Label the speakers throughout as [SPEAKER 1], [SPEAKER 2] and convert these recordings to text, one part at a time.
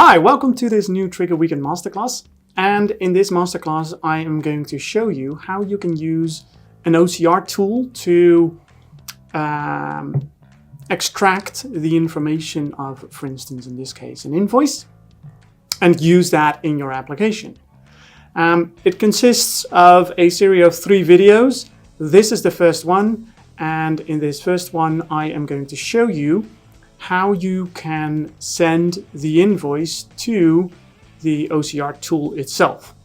[SPEAKER 1] Hi, welcome to this new Triggre Weekend Masterclass. And in this masterclass, I am going to show you how you can use an OCR tool to extract the information of, for instance, in this case, an invoice, and use that in your application. It consists of a series of 3 videos. This is the first one, and in this first one, I am going to show you how you can send the invoice to the OCR tool itself.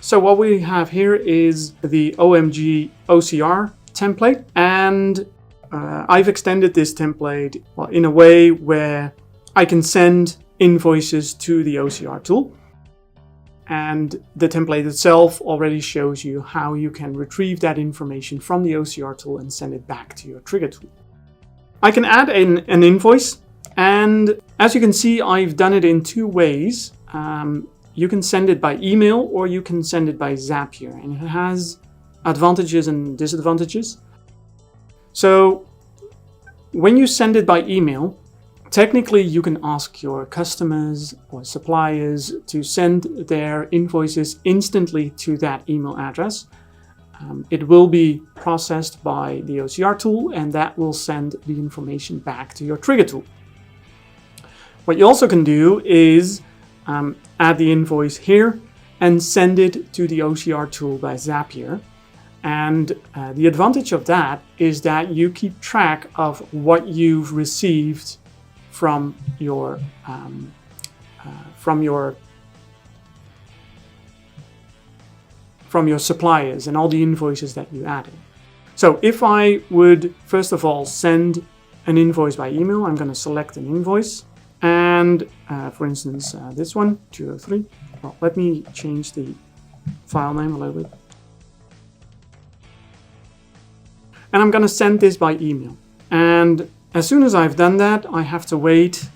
[SPEAKER 1] So what we have here is the OMG OCR template, and I've extended this template in a way where I can send invoices to the OCR tool. And the template itself already shows you how you can retrieve that information from the OCR tool and send it back to your Triggre tool. I can add an invoice, and as you can see, I've done it in 2 ways. You can send it by email or you can send it by Zapier, and it has advantages and disadvantages. So when you send it by email, technically you can ask your customers or suppliers to send their invoices instantly to that email address. It will be processed by the OCR tool, and that will send the information back to your Triggre tool. What you also can do is add the invoice here and send it to the OCR tool by Zapier. And the advantage of that is that you keep track of what you've received from your suppliers and all the invoices that you added. So if I would first of all send an invoice by email, I'm going to select an invoice. And for instance, this one, 203. Well, let me change the file name a little bit. And I'm going to send this by email. And as soon as I've done that, I have to wait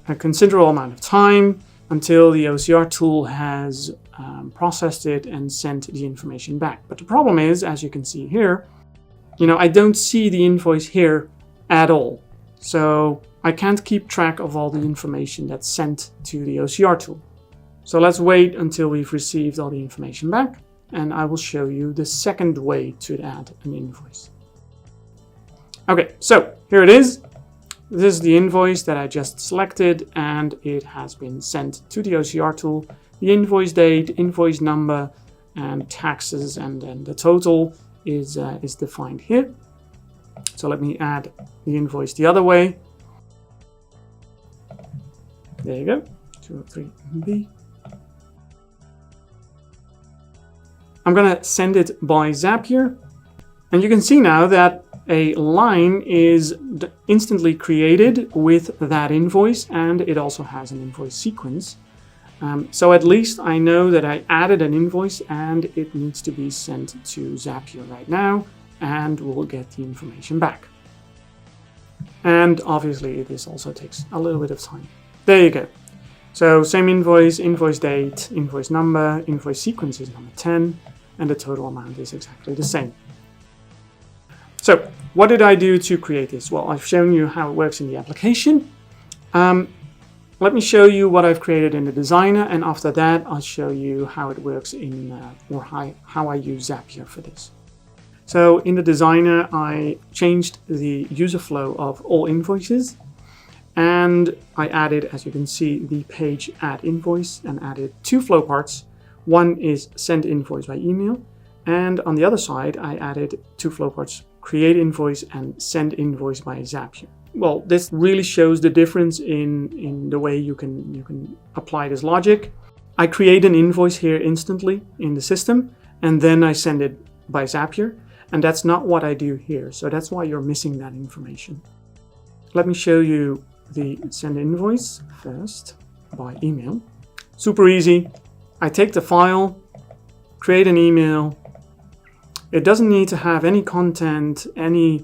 [SPEAKER 1] a considerable amount of time until the OCR tool has processed it and sent the information back. But the problem is, as you can see here, I don't see the invoice here at all. So I can't keep track of all the information that's sent to the OCR tool. So let's wait until we've received all the information back, and I will show you the second way to add an invoice. Okay, so here it is. This is the invoice that I just selected, and it has been sent to the OCR tool. The invoice date, invoice number, and taxes, and then the total is defined here. So let me add the invoice the other way. There you go, 203B. I'm going to send it by Zapier, and you can see now that a line is instantly created with that invoice, and it also has an invoice sequence. So at least I know that I added an invoice and it needs to be sent to Zapier right now, and we'll get the information back. And obviously this also takes a little bit of time. There you go. So same invoice, invoice date, invoice number, invoice sequence is number 10, and the total amount is exactly the same. So what did I do to create this? Well, I've shown you how it works in the application. Let me show you what I've created in the designer, and after that I'll show you how it works how I use Zapier for this. So in the designer, I changed the user flow of all invoices, and I added, as you can see, the page add invoice, and added 2 flow parts. One is send invoice by email, and on the other side I added 2 flow parts, create invoice and send invoice by Zapier. Well, this really shows the difference in the way you can apply this logic. I create an invoice here instantly in the system, and then I send it by Zapier, and that's not what I do here. So that's why you're missing that information. Let me show you the send invoice first by email. Super easy. I take the file, create an email. It doesn't need to have any content, any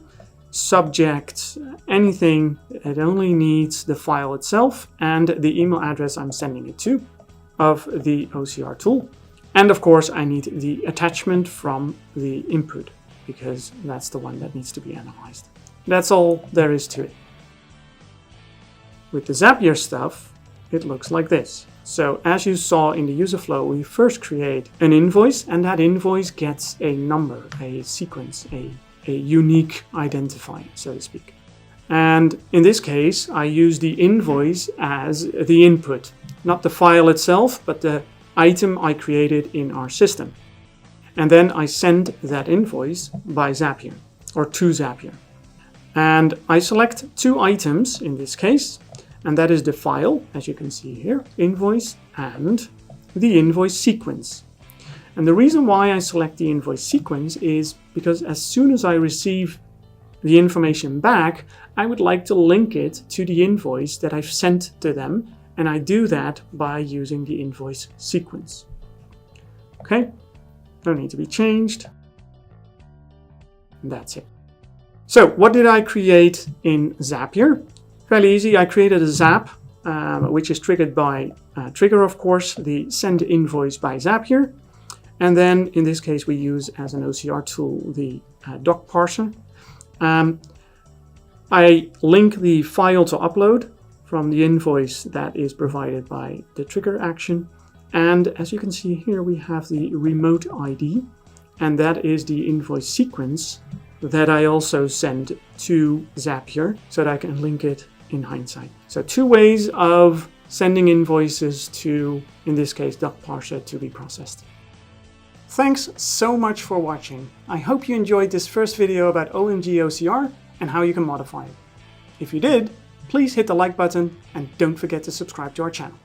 [SPEAKER 1] subject, anything. It only needs the file itself and the email address I'm sending it to of the OCR tool. And of course, I need the attachment from the input, because that's the one that needs to be analyzed. That's all there is to it. With the Zapier stuff, it looks like this. So as you saw in the user flow, we first create an invoice, and that invoice gets a number, a sequence, a unique identifier, so to speak. And in this case, I use the invoice as the input, not the file itself, but the item I created in our system. And then I send that invoice by Zapier, or to Zapier. And I select two items in this case, and that is the file, as you can see here, invoice, and the invoice sequence. And the reason why I select the invoice sequence is because as soon as I receive the information back, I would like to link it to the invoice that I've sent to them, and I do that by using the invoice sequence. Okay, no need to be changed. That's it. So what did I create in Zapier? Fairly easy. I created a Zap, which is triggered by Triggre, of course, the send invoice by Zapier. And then in this case, we use as an OCR tool the Docparser. I link the file to upload from the invoice that is provided by the trigger action. And as you can see here, we have the remote ID, and that is the invoice sequence that I also send to Zapier so that I can link it in hindsight. So two ways of sending invoices to, in this case, Docparser to be processed. Thanks so much for watching. I hope you enjoyed this first video about OMG OCR and how you can modify it. If you did, please hit the like button and don't forget to subscribe to our channel.